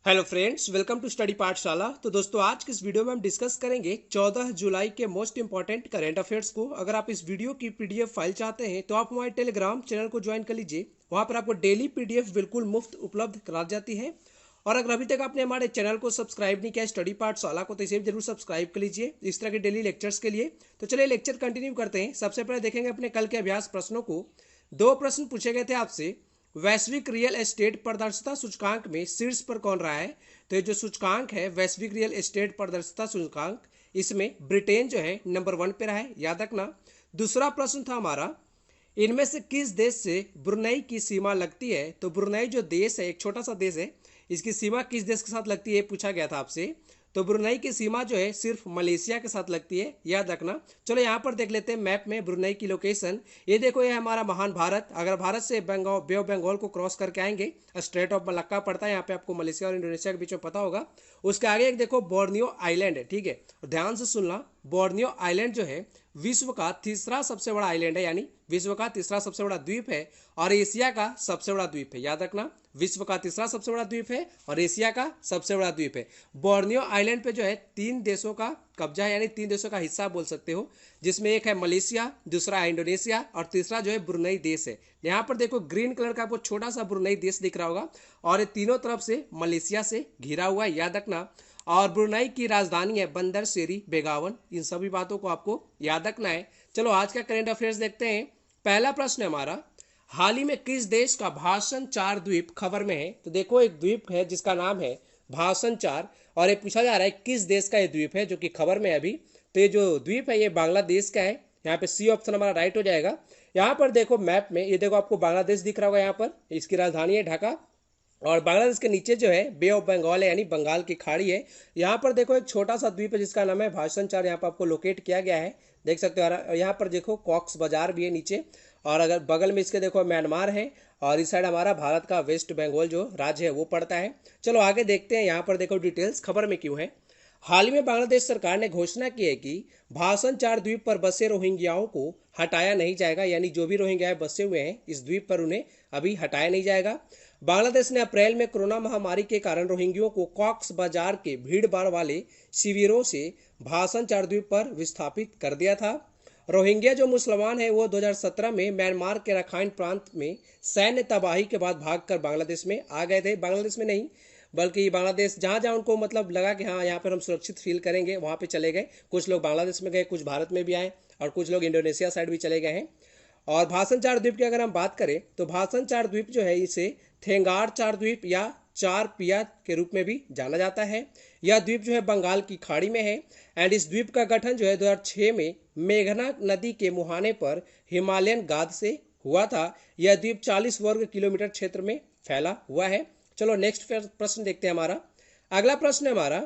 Hello friends, welcome to study Pathshala. तो दोस्तों, आज के इस वीडियो में हम डिस्कस करेंगे 14 जुलाई के मोस्ट इंपॉर्टेंट करेंट अफेयर्स को। अगर आप इस वीडियो की पीडीएफ फाइल चाहते हैं तो आप हमारे टेलीग्राम चैनल को ज्वाइन कर लीजिए। वहां पर आपको डेली पीडीएफ बिल्कुल मुफ्त उपलब्ध करा जाती है। और अगर अभी तक आपने हमारे चैनल को सब्सक्राइब नहीं किया स्टडी पाठशाला को, तो इसे भी जरूर सब्सक्राइब कर लीजिए इस तरह के डेली लेक्चर्स के लिए। तो चलिए लेक्चर कंटिन्यू करते हैं। सबसे पहले देखेंगे अपने कल के अभ्यास प्रश्नों को। दो प्रश्न पूछे गए थे आपसे। वैश्विक रियल एस्टेट पारदर्शिता सूचकांक में शीर्ष पर कौन रहा है? तो ये जो सूचकांक है वैश्विक रियल एस्टेट पारदर्शिता सूचकांक, इसमें ब्रिटेन जो है नंबर 1 पे रहा है, याद रखना। दूसरा प्रश्न था हमारा, इनमें से किस देश से ब्रुनई की सीमा लगती है? तो ब्रुनई जो देश है, एक छोटा सा देश है, इसकी सीमा किस देश के साथ लगती है पूछा गया था आपसे। तो ब्रुनई की सीमा जो है सिर्फ मलेशिया के साथ लगती है, याद रखना। चलो यहाँ पर देख लेते हैं मैप में ब्रुनई की लोकेशन। ये देखो, ये हमारा महान भारत। अगर भारत से बंगाल, बे ऑफ बंगाल को क्रॉस करके आएंगे, स्ट्रेट ऑफ मलक्का पड़ता है, यहाँ पे आपको मलेशिया और इंडोनेशिया के बीच में पता होगा। उसके आगे एक देखो बोर्नियो आइलैंड है, ठीक है, ध्यान से सुनना। बोर्नियो आइलैंड जो है विश्व का तीसरा सबसे बड़ा आइलैंड है, यानी विश्व का तीसरा सबसे बड़ा द्वीप है और एशिया का सबसे बड़ा द्वीप है, याद रखना। विश्व का तीसरा सबसे बड़ा द्वीप है और एशिया का सबसे बड़ा द्वीप है। बोर्नियो आइलैंड पे जो है 3 देशों का कब्जा है, यानी 3 देशों का हिस्सा बोल सकते हो, जिसमें एक है मलेशिया, दूसरा है इंडोनेशिया और तीसरा जो है ब्रुनई देश है। यहाँ पर देखो ग्रीन कलर का आपको छोटा सा ब्रुनई देश दिख रहा होगा और ये तीनों तरफ से मलेशिया से घिरा हुआ है, याद रखना। और ब्रुनई की राजधानी है बंदर शेरी बेगावन। इन सभी बातों को आपको याद रखना है। चलो आज का करेंट अफेयर्स देखते हैं। पहला प्रश्न है हमारा, हाल ही में किस देश का भाषण 4 द्वीप खबर में है? तो देखो एक द्वीप है जिसका नाम है भाषण 4 और ये पूछा जा रहा है किस देश का ये द्वीप है जो कि खबर में है अभी। तो ये जो द्वीप है ये बांग्लादेश का है। यहाँ पे सी ऑप्शन हमारा राइट हो जाएगा। यहाँ पर देखो मैप में, ये देखो आपको बांग्लादेश दिख रहा होगा, यहाँ पर इसकी राजधानी है ढाका और बांग्लादेश के नीचे जो है बे ऑफ बंगाल है, यानी बंगाल की खाड़ी है। यहाँ पर देखो एक छोटा सा द्वीप है जिसका नाम है भाषण 4, यहाँ पर आपको लोकेट किया गया है, देख सकते हो। और यहाँ पर देखो कॉक्स बाजार भी है नीचे और अगर बगल में इसके देखो म्यांमार है और इस साइड हमारा भारत का वेस्ट बंगाल जो राज्य है वो पड़ता है। चलो आगे देखते हैं। यहाँ पर देखो डिटेल्स खबर में क्यों है। हाल ही में बांग्लादेश सरकार ने घोषणा की है कि भाषण 4 द्वीप पर बसे रोहिंग्याओं को हटाया नहीं जाएगा, यानी जो भी रोहिंग्या बसे हुए हैं इस द्वीप पर उन्हें अभी हटाया नहीं जाएगा। बांग्लादेश ने अप्रैल में कोरोना महामारी के कारण रोहिंग्यों को कॉक्स बाजार के भीड़ भाड़ वाले शिविरों से भाषण 4 द्वीप पर विस्थापित कर दिया था। रोहिंग्या जो मुसलमान है वो 2017 में म्यांमार के रखाइन प्रांत में सैन्य तबाही के बाद भागकर बांग्लादेश में आ गए थे। बांग्लादेश में नहीं बल्कि बांग्लादेश जहाँ जहाँ उनको मतलब लगा कि हाँ यहाँ पर हम सुरक्षित फील करेंगे वहाँ पे चले गए। कुछ लोग बांग्लादेश में गए, कुछ भारत में भी आए और कुछ लोग इंडोनेशिया साइड भी चले गए हैं। और भाषण 4 द्वीप की अगर हम बात करें तो भाषण 4 द्वीप जो है इसे थेंगार 4 द्वीप या 4 पिया के रूप में भी जाना जाता है। यह द्वीप जो है बंगाल की खाड़ी में है एंड इस द्वीप का गठन जो है 2006 में मेघना नदी के मुहाने पर हिमालयन गाद से हुआ था। यह द्वीप 40 वर्ग किलोमीटर क्षेत्र में फैला हुआ है। चलो नेक्स्ट प्रश्न देखते हैं हमारा। अगला प्रश्न है हमारा,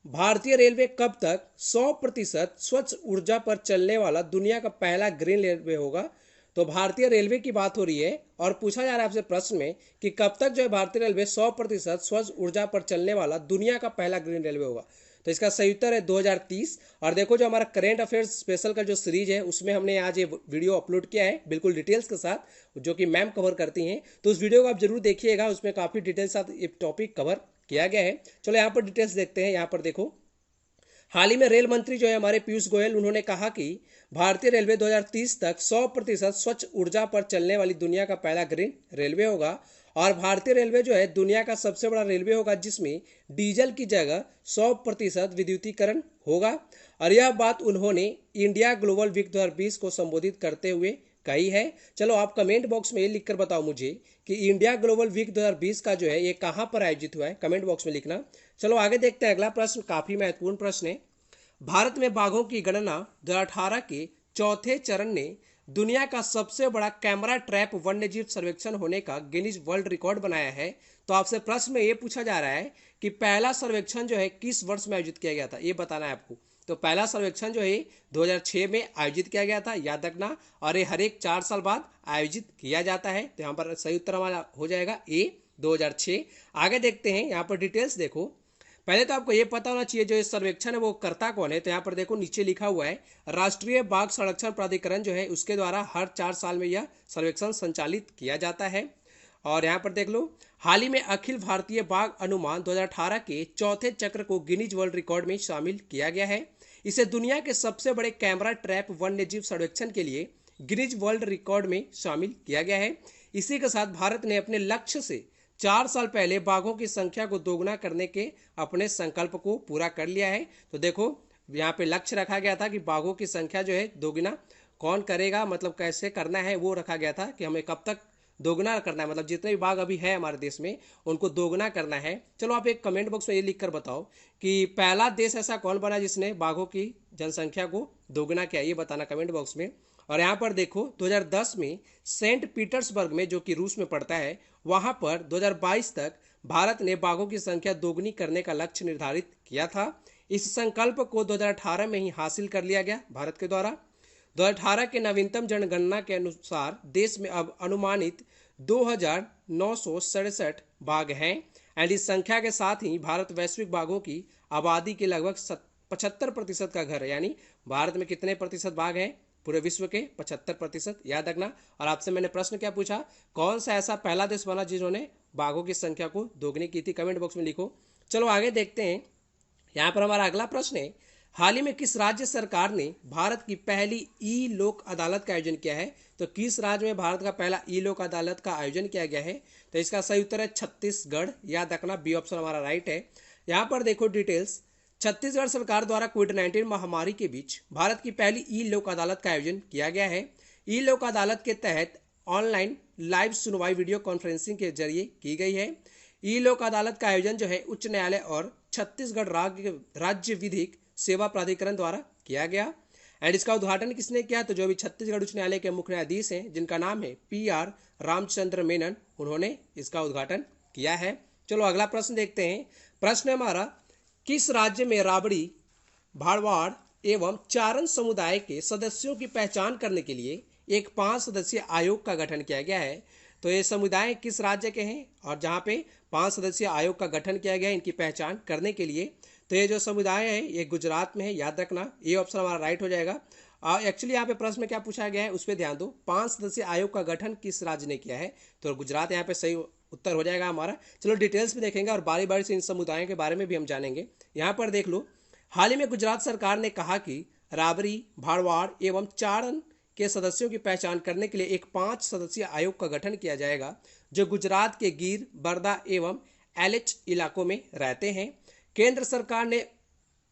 भारतीय रेलवे कब तक 100% स्वच्छ ऊर्जा पर चलने वाला दुनिया का पहला ग्रीन रेलवे होगा? तो भारतीय रेलवे की बात हो रही है और पूछा जा रहा है आपसे प्रश्न में कि कब तक जो है भारतीय रेलवे 100% स्वच्छ ऊर्जा पर चलने वाला दुनिया का पहला ग्रीन रेलवे होगा? तो इसका सही उत्तर है 2030। और देखो जो हमारा करेंट अफेयर्स स्पेशल का जो सीरीज है उसमें हमने आज ये वीडियो अपलोड किया है बिल्कुल डिटेल्स के साथ, जो कि मैम कवर करती हैं। तो उस वीडियो को आप जरूर देखिएगा, उसमें काफ़ी डिटेल्स साथ ये टॉपिक कवर किया गया है। चलो यहाँ पर डिटेल्स देखते हैं। यहाँ पर देखो, हाल ही में रेल मंत्री जो है हमारे पीयूष गोयल, उन्होंने कहा कि भारतीय रेलवे 2030 तक 100% स्वच्छ ऊर्जा पर चलने वाली दुनिया का पहला ग्रीन रेलवे होगा। और भारतीय रेलवे जो है दुनिया का सबसे बड़ा रेलवे होगा जिसमें डीजल की जगह 100% विद्युतीकरण होगा। और यह बात उन्होंने इंडिया ग्लोबल वीक 2020 को संबोधित करते हुए कही है। चलो आप कमेंट बॉक्स में ये लिखकर बताओ मुझे कि इंडिया ग्लोबल वीक 2020 का जो है ये कहाँ पर आयोजित हुआ है, कमेंट बॉक्स में लिखना। चलो आगे देखते हैं। अगला प्रश्न काफी महत्वपूर्ण प्रश्न है। भारत में बाघों की गणना 2018 के चौथे चरण ने दुनिया का सबसे बड़ा कैमरा ट्रैप वन्यजीव सर्वेक्षण होने का गिनीज वर्ल्ड रिकॉर्ड बनाया है। तो आपसे प्रश्न में ये पूछा जा रहा है कि पहला सर्वेक्षण जो है किस वर्ष में आयोजित किया गया था, ये बताना है आपको। तो पहला सर्वेक्षण जो है 2006 में आयोजित किया गया था, याद रखना। और ये हर एक 4 साल बाद आयोजित किया जाता है। तो यहाँ पर सही उत्तर हमारा हो जाएगा ए 2006। आगे देखते हैं। यहाँ पर डिटेल्स देखो। पहले तो आपको ये पता होना चाहिए जो ये सर्वेक्षण है वो करता कौन है। तो यहाँ पर देखो नीचे लिखा हुआ है राष्ट्रीय बाघ संरक्षण प्राधिकरण जो है उसके द्वारा हर 4 साल में यह सर्वेक्षण संचालित किया जाता है। और यहाँ पर देख लो, हाल ही में अखिल भारतीय बाघ अनुमान 2018 के चौथे चक्र को गिनीज वर्ल्ड रिकॉर्ड में शामिल किया गया है। इसे दुनिया के सबसे बड़े कैमरा ट्रैप वन्यजीव सर्वेक्षण के लिए गिनीज वर्ल्ड रिकॉर्ड में शामिल किया गया है। इसी के साथ भारत ने अपने लक्ष्य से 4 साल पहले बाघों की संख्या को दोगुना करने के अपने संकल्प को पूरा कर लिया है। तो देखो, यहाँ पे लक्ष्य रखा गया था कि बाघों की संख्या जो है दोगुना कौन करेगा, मतलब कैसे करना है, वो रखा गया था कि हमें कब तक दोगुना करना है, मतलब जितने भी बाघ अभी है हमारे देश में उनको दोगुना करना है। चलो आप एक कमेंट बॉक्स में ये लिखकर बताओ कि पहला देश ऐसा कौन बना जिसने बाघों की जनसंख्या को दोगुना किया, ये बताना कमेंट बॉक्स में। और यहाँ पर देखो, 2010 में सेंट पीटर्सबर्ग में, जो कि रूस में पड़ता है, वहां पर 2022 तक भारत ने बाघों की संख्या दोगुनी करने का लक्ष्य निर्धारित किया था। इस संकल्प को 2018 में ही हासिल कर लिया गया भारत के द्वारा। 2018 के नवीनतम जनगणना के अनुसार देश में अब अनुमानित 2967 बाघ हैं। एंड इस संख्या के साथ ही भारत वैश्विक बाघों की आबादी के लगभग 75% का घर है। यानी भारत में कितने प्रतिशत बाघ हैं? पूरे विश्व के 75%, याद रखना। और आपसे मैंने प्रश्न क्या पूछा, कौन सा ऐसा पहला देश बना जिन्होंने बाघों की संख्या को दोगुनी की थी? कमेंट बॉक्स में लिखो। चलो आगे देखते हैं। यहाँ पर हमारा अगला प्रश्न है, हाल ही में किस राज्य सरकार ने भारत की पहली ई लोक अदालत का आयोजन किया है? तो किस राज्य में भारत का पहला ई लोक अदालत का आयोजन किया गया है? तो इसका सही उत्तर है छत्तीसगढ़। याद रखना, बी ऑप्शन हमारा राइट है। यहाँ पर देखो डिटेल्स, छत्तीसगढ़ सरकार द्वारा कोविड-19 महामारी के बीच भारत की पहली ई लोक अदालत का आयोजन किया गया है। ई लोक अदालत के तहत ऑनलाइन लाइव सुनवाई वीडियो कॉन्फ्रेंसिंग के जरिए की गई है। ई लोक अदालत का आयोजन जो है उच्च न्यायालय और छत्तीसगढ़ राज्य विधिक सेवा प्राधिकरण द्वारा किया गया। एंड इसका उद्घाटन किसने किया? तो जो भी छत्तीसगढ़ उच्च न्यायालय के मुख्य न्यायाधीश हैं, जिनका नाम है PR रामचंद्र मेनन, उन्होंने इसका उद्घाटन किया है। चलो अगला प्रश्न देखते हैं। प्रश्न है हमारा, किस राज्य में राबड़ी, भाड़वाड़ एवं चारण समुदाय के सदस्यों की पहचान करने के लिए एक 5 सदस्यीय आयोग का गठन किया गया है? तो ये समुदाय किस राज्य के हैं और जहाँ पे 5 सदस्यीय आयोग का गठन किया गया है इनकी पहचान करने के लिए? तो ये जो समुदाय है ये गुजरात में है। याद रखना, ये ऑप्शन हमारा राइट हो जाएगा। एक्चुअली यहाँ पे प्रश्न में क्या पूछा गया है उस पर ध्यान दो। 5 सदस्यीय आयोग का गठन किस राज्य ने किया है? तो गुजरात यहाँ पे सही उत्तर हो जाएगा हमारा। चलो डिटेल्स में देखेंगे और बारी बारी से इन समुदायों के बारे में भी हम जानेंगे। यहाँ पर देख लो, हाल ही में गुजरात सरकार ने कहा कि राबरी, भाड़वाड़ एवं चारण के सदस्यों की पहचान करने के लिए एक 5 सदस्यीय आयोग का गठन किया जाएगा, जो गुजरात के गिर, बर्दा एवं LH इलाकों में रहते हैं। केंद्र सरकार ने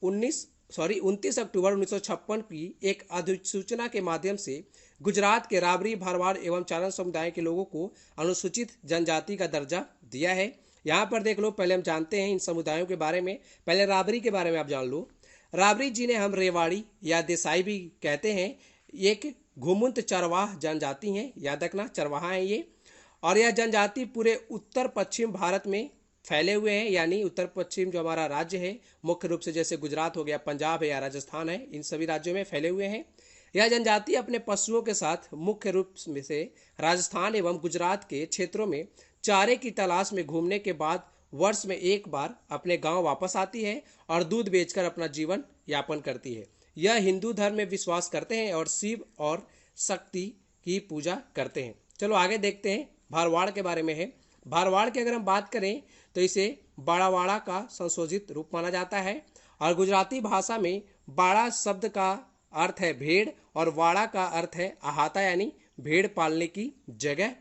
29 अक्टूबर 1956 की एक अधिसूचना के माध्यम से गुजरात के राबरी, भाड़वाड़ एवं चारण समुदाय के लोगों को अनुसूचित जनजाति का दर्जा दिया है। यहाँ पर देख लो, पहले हम जानते हैं इन समुदायों के बारे में। पहले राबरी के बारे में आप जान लो। राबरी जिन्हें हम रेवाड़ी या देसाई भी कहते हैं, एक घुमुंत चरवाह जनजाति हैं। याद रखना, चरवाहा है ये। और यह जनजाति पूरे उत्तर पश्चिम भारत में फैले हुए हैं। यानी उत्तर पश्चिम जो हमारा राज्य है, मुख्य रूप से जैसे गुजरात हो गया, पंजाब है या राजस्थान है, इन सभी राज्यों में फैले हुए हैं। यह जनजाति अपने पशुओं के साथ मुख्य रूप में से राजस्थान एवं गुजरात के क्षेत्रों में चारे की तलाश में घूमने के बाद वर्ष में एक बार अपने गांव वापस आती है और दूध बेचकर अपना जीवन यापन करती है। यह हिंदू धर्म में विश्वास करते हैं और शिव और शक्ति की पूजा करते हैं। चलो आगे देखते हैं, भारवाड़ के बारे में है। भारवाड़ की अगर हम बात करें तो इसे बाड़ावाड़ा का संशोधित रूप माना जाता है। और गुजराती भाषा में बाड़ा शब्द का अर्थ है भेड़ और वाड़ा का अर्थ है अहाता, यानी भेड़ पालने की जगह।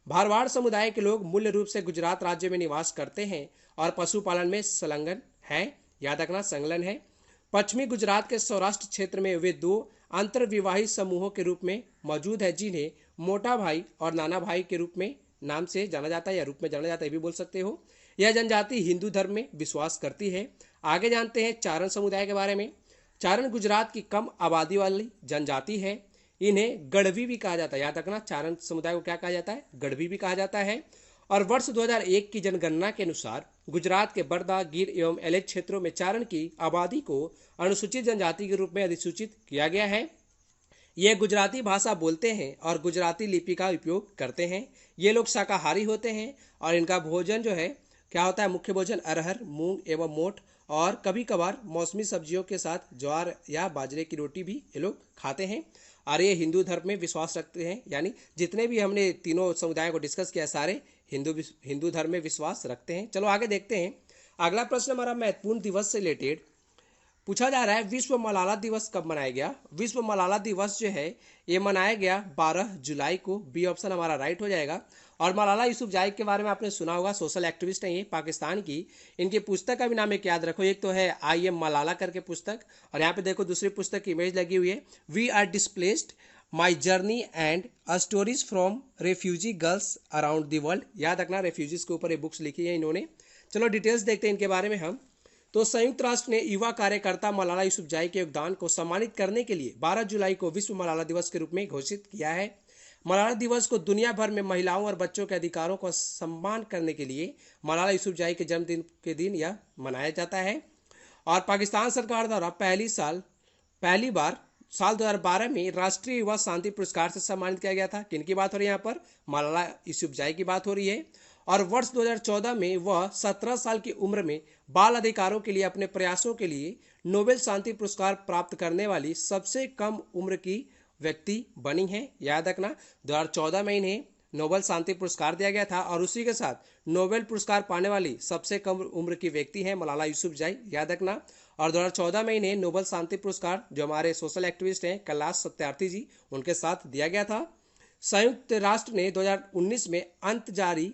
भारवाड़ समुदाय के लोग मूल रूप से गुजरात राज्य में निवास करते हैं और पशुपालन में संलग्न है। याद रखना, संलग्न है। पश्चिमी गुजरात के सौराष्ट्र क्षेत्र में वे 2 अंतर्विवाहित समूहों के रूप में मौजूद है, जिन्हें मोटा भाई और नाना भाई के रूप में नाम से जाना जाता है या रूप में जाना जाता है, ये भी बोल सकते हो। यह जनजाति हिंदू धर्म में विश्वास करती है। आगे जानते हैं चारण समुदाय के बारे में। चारण गुजरात की कम आबादी वाली जनजाति है। इन्हें गढ़वी भी कहा जाता है। याद रखना, चारण समुदाय को क्या कहा जाता है? गढ़वी भी कहा जाता है। और वर्ष 2001 की जनगणना के अनुसार गुजरात के बर्दा, गिर एवं LH क्षेत्रों में चारण की आबादी को अनुसूचित जनजाति के रूप में अधिसूचित किया गया है। ये गुजराती भाषा बोलते हैं और गुजराती लिपि का उपयोग करते हैं। ये लोग शाकाहारी होते हैं और इनका भोजन जो है क्या होता है? मुख्य भोजन अरहर, मूंग एवं मोठ और कभी कभार मौसमी सब्जियों के साथ ज्वार या बाजरे की रोटी भी ये लोग खाते हैं। और ये हिंदू धर्म में विश्वास रखते हैं। यानी जितने भी हमने तीनों समुदायों को डिस्कस किया सारे हिंदू धर्म में विश्वास रखते हैं। चलो आगे देखते हैं। अगला प्रश्न हमारा महत्वपूर्ण दिवस से रिलेटेड पूछा जा रहा है, विश्व मलाला दिवस कब मनाया गया? विश्व मलाला दिवस जो है ये मनाया गया 12 जुलाई को। बी ऑप्शन हमारा राइट हो जाएगा। और मलाला यूसुफजाई के बारे में आपने सुना होगा, सोशल एक्टिविस्ट हैं ये पाकिस्तान की। इनकी पुस्तक का भी नाम एक याद रखो, एक तो है आई एम मलाला करके पुस्तक, और यहाँ पे देखो दूसरी पुस्तक की इमेज लगी हुई है, we are displaced my journey and stories from refugee girls around the world. याद रखना, रेफ्यूजीज के ऊपर ये बुक्स लिखी है इन्होंने। चलो डिटेल्स देखते हैं इनके बारे में हम। तो संयुक्त राष्ट्र ने युवा कार्यकर्ता मलाला यूसुफजाई के योगदान को सम्मानित करने के लिए 12 जुलाई को विश्व मलाला दिवस के रूप में घोषित किया है। मलाला दिवस को दुनिया भर में महिलाओं और बच्चों के अधिकारों का सम्मान करने के लिए मलाला यूसुफजाई के जन्मदिन के दिन यह मनाया जाता है। और पाकिस्तान सरकार द्वारा पहली बार साल 2012 में राष्ट्रीय युवा शांति पुरस्कार से सम्मानित किया गया था। किनकी बात हो रही है यहाँ पर? मलाला यूसुफजाई की बात हो रही है। और वर्ष 2014 में वह 17 साल की उम्र में बाल अधिकारों के लिए अपने प्रयासों के लिए नोबेल शांति पुरस्कार प्राप्त करने वाली सबसे कम उम्र की व्यक्ति बनी है। याद रखना, 2014 में इन्हें नोबेल शांति पुरस्कार दिया गया था, और उसी के साथ नोबेल पुरस्कार पाने वाली सबसे कम उम्र की व्यक्ति है मलाला यूसुफजाई। याद रखना। और 2014 में इन्हें नोबेल शांति पुरस्कार, जो हमारे सोशल एक्टिविस्ट हैं कैलाश सत्यार्थी जी, उनके साथ दिया गया था। संयुक्त राष्ट्र ने 2019 में अंत जारी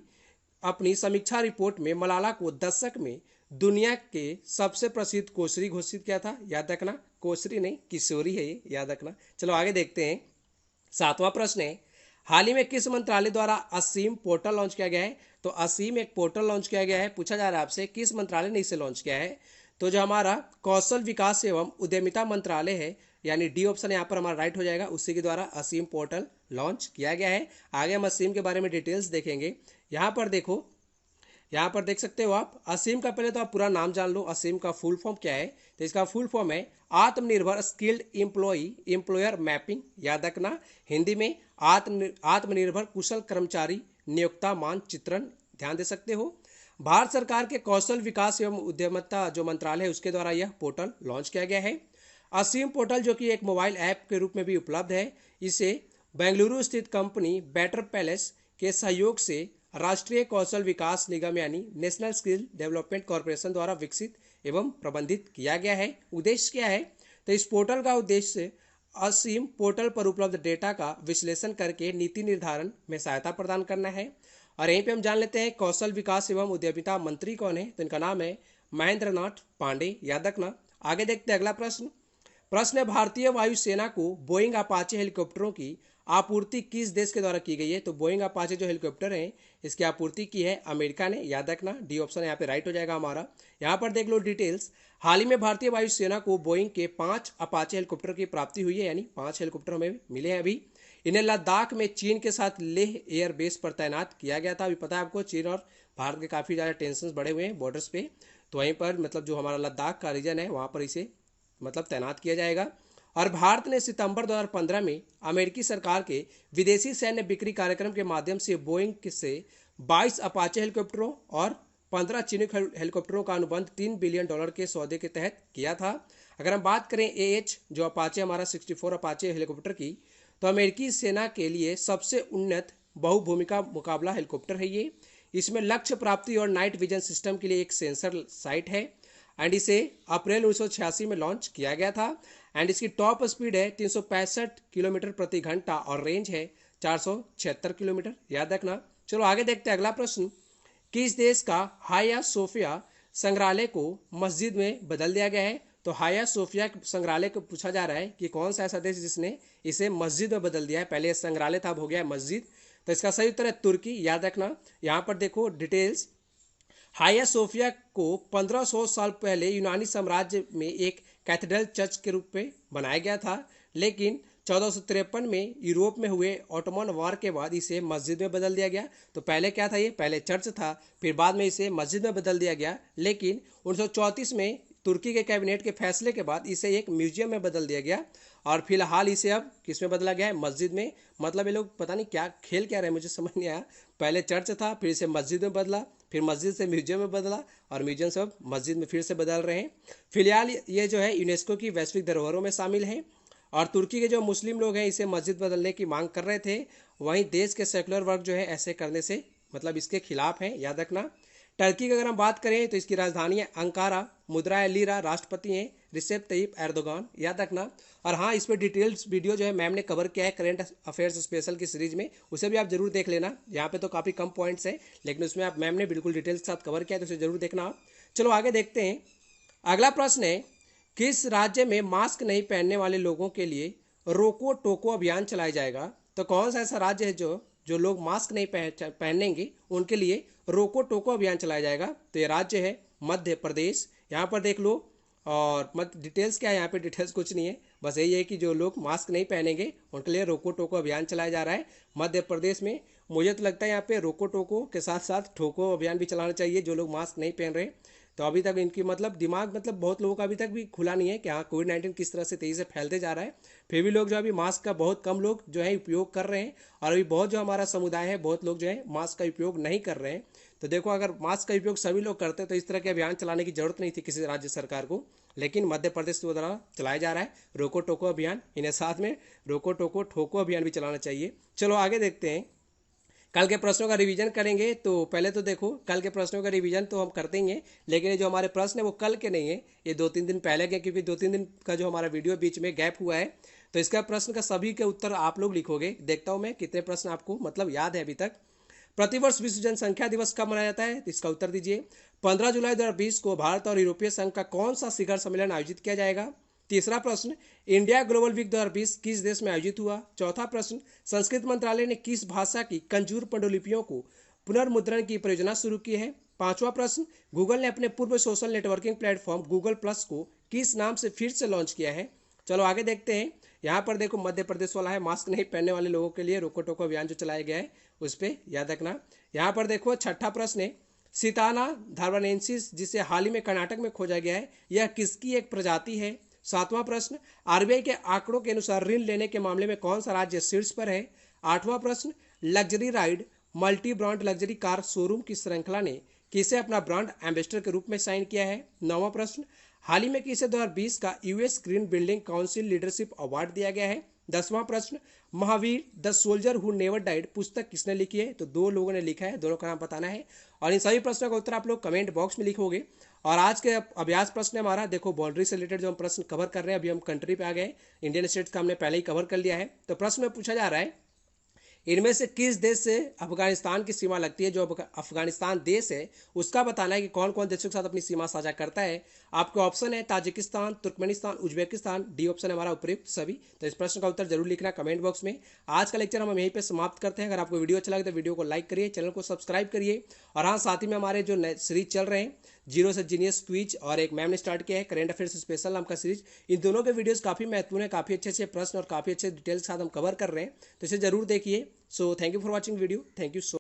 अपनी समीक्षा रिपोर्ट में मलाला को दशक में दुनिया के सबसे प्रसिद्ध कोशरी घोषित किया था। याद रखना, कोशरी नहीं किशोरी है ये, याद रखना। चलो आगे देखते हैं। 7वां प्रश्न है, हाल ही में किस मंत्रालय द्वारा असीम पोर्टल लॉन्च किया गया है? तो असीम एक पोर्टल लॉन्च किया गया है। पूछा जा रहा है आपसे किस मंत्रालय ने इसे लॉन्च किया है? तो जो हमारा कौशल विकास एवं उद्यमिता मंत्रालय है, यानी डी ऑप्शन यहाँ पर हमारा राइट हो जाएगा, उसी के द्वारा असीम पोर्टल लॉन्च किया गया है। आगे हम असीम के बारे में डिटेल्स देखेंगे। यहाँ पर देखो, यहाँ पर देख सकते हो आप असीम का, पहले तो आप पूरा नाम जान लो। असीम का फुल फॉर्म क्या है? तो इसका फुल फॉर्म है आत्मनिर्भर स्किल्ड एम्प्लॉयर मैपिंग। याद रखना, हिंदी में आत्मनिर्भर कुशल कर्मचारी नियोक्ता मानचित्रण। ध्यान दे सकते हो। भारत सरकार के कौशल विकास एवं उद्यमिता जो मंत्रालय है उसके द्वारा यह पोर्टल लॉन्च किया गया है। असीम पोर्टल जो कि एक मोबाइल ऐप के रूप में भी उपलब्ध है, इसे बेंगलुरु स्थित कंपनी बेटर पैलेस के सहयोग से राष्ट्रीय कौशल विकास निगम यानी नेशनल स्किल डेवलपमेंट कॉरपोरेशन द्वारा विकसित एवं प्रबंधित किया गया है। उद्देश्य क्या है? तो इस पोर्टल का उद्देश्य असीम पोर्टल पर उपलब्ध डेटा का विश्लेषण करके नीति निर्धारण में सहायता प्रदान करना है। और यहीं पे हम जान लेते हैं कौशल विकास एवं उद्यमिता मंत्री कौन है? तो इनका नाम है महेंद्र नाथ पांडे। याद रखना। आगे देखते हैं अगला प्रश्न है, भारतीय वायुसेना को बोइंग अपाचे हेलीकॉप्टरों की आपूर्ति किस देश के द्वारा की गई है? तो बोइंग अपाचे जो हेलीकॉप्टर हैं इसकी आपूर्ति की है अमेरिका ने। याद रखना, डी ऑप्शन यहाँ पे राइट हो जाएगा हमारा। यहाँ पर देख लो डिटेल्स। हाल ही में भारतीय वायुसेना को बोइंग के 5 अपाचे हेलीकॉप्टर की प्राप्ति हुई है, यानी 5 हेलीकॉप्टर हमें मिले हैं अभी। इन्हें लद्दाख में चीन के साथ लेह एयर बेस पर तैनात किया गया था। अभी पता है आपको, चीन और भारत के काफ़ी ज़्यादा टेंशन बढ़े हुए हैं बॉर्डर्स पे, तो वहीं पर मतलब जो हमारा लद्दाख का रीजन है वहाँ पर इसे मतलब तैनात किया जाएगा। और भारत ने सितंबर 2015 में अमेरिकी सरकार के विदेशी सैन्य बिक्री कार्यक्रम के माध्यम से बोइंग से 22 अपाचे हेलीकॉप्टरों और 15 चिनूक हेलीकॉप्टरों का अनुबंध $3 बिलियन के सौदे के तहत किया था। अगर हम बात करें AH जो अपाचे हमारा 64 अपाचे हेलीकॉप्टर की, तो अमेरिकी सेना के लिए सबसे उन्नत बहुभूमिका मुकाबला हेलीकॉप्टर है ये। इसमें लक्ष्य प्राप्ति और नाइट विजन सिस्टम के लिए एक सेंसर साइट है, एंड इसे अप्रैल 1986 में लॉन्च किया गया था। एंड इसकी टॉप स्पीड है 365 किलोमीटर प्रति घंटा और रेंज है 476 किलोमीटर। याद रखना। चलो आगे देखते हैं अगला प्रश्न, किस देश का हाया सोफिया संग्रहालय को मस्जिद में बदल दिया गया है? तो हाया सोफिया संग्रहालय को पूछा जा रहा है कि कौन सा ऐसा देश जिसने इसे मस्जिद में बदल दिया है। पहले संग्रहालय था, अब हो गया है मस्जिद। तो इसका सही उत्तर है तुर्की। याद रखना। यहाँ पर देखो डिटेल्स। हाया सोफिया को 1500 साल पहले यूनानी साम्राज्य में एक कैथेड्रल चर्च के रूप में बनाया गया था, लेकिन 1453 में यूरोप में हुए ऑटोमन वार के बाद इसे मस्जिद में बदल दिया गया। तो पहले क्या था? ये पहले चर्च था, फिर बाद में इसे मस्जिद में बदल दिया गया। लेकिन 1934 में तुर्की के कैबिनेट के फैसले के बाद इसे एक म्यूजियम में बदल दिया गया, और फिलहाल इसे अब किस में बदला गया है? मस्जिद में। मतलब ये लोग पता नहीं क्या खेल क्या रहे, मुझे समझ नहीं आया। पहले चर्च था, फिर इसे मस्जिद में बदला, फिर मस्जिद से म्यूजियम में बदला, और म्यूजियम से अब मस्जिद में फिर से बदल रहे हैं। फिलहाल ये जो है यूनेस्को की वैश्विक धरोहरों में शामिल है। और तुर्की के जो मुस्लिम लोग हैं इसे मस्जिद बदलने की मांग कर रहे थे, वहीं देश के सेकुलर वर्ग जो है ऐसे करने से मतलब इसके खिलाफ हैं, याद रखना। टर्की की अगर हम बात करें तो इसकी राजधानी है अंकारा, मुद्रा है लीरा, राष्ट्रपति हैं रिसेप तैयप एर्दोगान, याद रखना। और हाँ, इस पर डिटेल्स वीडियो जो है मैम ने कवर किया है करेंट अफेयर्स स्पेशल की सीरीज में, उसे भी आप जरूर देख लेना। यहाँ पे तो काफ़ी कम पॉइंट्स हैं, लेकिन उसमें आप मैम ने बिल्कुल डिटेल्स के साथ कवर किया है, तो उसे जरूर देखना आप। चलो आगे देखते हैं। अगला प्रश्न है, किस राज्य में मास्क नहीं पहनने वाले लोगों के लिए रोको टोको अभियान चलाया जाएगा? तो कौन सा ऐसा राज्य है जो जो लोग मास्क नहीं पहनेंगे उनके लिए रोको टोको अभियान चलाया जाएगा? तो ये राज्य है मध्य प्रदेश। यहाँ पर देख लो, और मत डिटेल्स क्या है, यहाँ पे डिटेल्स कुछ नहीं है, बस यही है कि जो लोग मास्क नहीं पहनेंगे उनके लिए रोको टोको अभियान चलाया जा रहा है मध्य प्रदेश में। मुझे तो लगता है यहाँ पे रोको टोको के साथ साथ ठोको अभियान भी चलाना चाहिए, जो लोग मास्क नहीं पहन रहे। तो अभी तक इनकी मतलब दिमाग, मतलब बहुत लोगों का अभी तक भी खुला नहीं है कि हाँ कोविड-19 किस तरह से तेज़ी से फैलते जा रहा है। फिर भी लोग जो अभी मास्क का बहुत कम लोग जो है उपयोग कर रहे हैं, और अभी बहुत जो हमारा समुदाय है, बहुत लोग जो है मास्क का उपयोग नहीं कर रहे हैं। तो देखो, अगर मास्क का उपयोग सभी लोग करते तो इस तरह के अभियान चलाने की जरूरत नहीं थी किसी राज्य सरकार को, लेकिन मध्य प्रदेश के द्वारा चलाया जा रहा है रोको टोको अभियान। इन्हें साथ में रोको टोको ठोको अभियान भी चलाना चाहिए। चलो आगे देखते हैं। कल के प्रश्नों का रिवीजन करेंगे। तो पहले तो देखो, कल के प्रश्नों का रिवीजन तो हम करते ही हैं, लेकिन ये जो हमारे प्रश्न है वो कल के नहीं है, ये 2-3 दिन पहले के, क्योंकि 2-3 दिन का जो हमारा वीडियो बीच में गैप हुआ है। तो इसका प्रश्न का सभी के उत्तर आप लोग लिखोगे। देखता हूँ मैं कितने प्रश्न आपको मतलब याद है अभी तक। प्रतिवर्ष विश्व जनसंख्या दिवस कब मनाया जाता है? तो इसका उत्तर दीजिए। 15 जुलाई 2020 को भारत और यूरोपीय संघ का कौन सा शिखर सम्मेलन आयोजित किया जाएगा? तीसरा प्रश्न, इंडिया ग्लोबल वीक 2020 किस देश में आयोजित हुआ? चौथा प्रश्न, संस्कृत मंत्रालय ने किस भाषा की कंजूर पांडुलिपियों को पुनर्मुद्रण की परियोजना शुरू की है? पांचवा प्रश्न, गूगल ने अपने पूर्व social networking platform Google plus को किस नाम से फिर से लॉन्च किया है? चलो आगे देखते हैं। यहाँ पर देखो, मध्य प्रदेश वाला है, मास्क नहीं पहनने वाले लोगों के लिए रोको टोको अभियान जो चलाया गया है उस पर याद रखना। यहाँ पर देखो, छठा प्रश्न है, सिताना धार्वानेंसिस जिसे हाल ही में कर्नाटक में खोजा गया है, यह किसकी एक प्रजाति है? सातवां प्रश्न, आरबीआई के आंकड़ों के अनुसार ऋण लेने के मामले में कौन सा राज्य शीर्ष पर है? आठवां प्रश्न, luxury ride multi brand luxury car showroom की श्रृंखला ने किसे अपना ब्रांड एम्बेसडर के रूप में साइन किया है? नौवां प्रश्न, हाल ही में किसे 2020 का US green building council leadership award दिया गया है? 10वां प्रश्न, Mahavir the soldier who never died पुस्तक किसने लिखी है? तो 2 लोगों ने लिखा है, दोनों का नाम बताना है, और इन सभी प्रश्नों का उत्तर आप लोग कमेंट बॉक्स में लिखोगे। और आज के अभ्यास प्रश्न हमारा देखो, बाउंड्री से रिलेटेड जो हम प्रश्न कवर कर रहे हैं, अभी हम कंट्री पे आ गए, इंडियन स्टेट्स का हमने पहले ही कवर कर लिया है। तो प्रश्न में पूछा जा रहा है, इनमें से किस देश से अफगानिस्तान की सीमा लगती है? जो अफगानिस्तान देश है उसका बताना है कि कौन कौन देशों के साथ अपनी सीमा साझा करता है। आपके ऑप्शन है Tajikistan, Turkmenistan, Uzbekistan, D option है हमारा उपयुक्त सभी। तो इस प्रश्न का उत्तर जरूर लिखना कमेंट बॉक्स में। आज का लेक्चर हम यहीं पे समाप्त करते हैं। अगर आपको वीडियो अच्छा लगे तो वीडियो को लाइक करिए, चैनल को सब्सक्राइब करिए, और हाँ, साथ ही में हमारे जो सीरीज चल रहे हैं जीरो से जीनियस क्विज, और एक मैम ने स्टार्ट किया है करेंट अफेयर्स स्पेशल नाम का सीरीज, इन दोनों के वीडियोस काफ़ी महत्वपूर्ण है, काफ़ी अच्छे अच्छे प्रश्न और काफ़ी अच्छे डिटेल्स के साथ हम कवर कर रहे हैं, तो इसे जरूर देखिए। So thank you for watching video, thank you so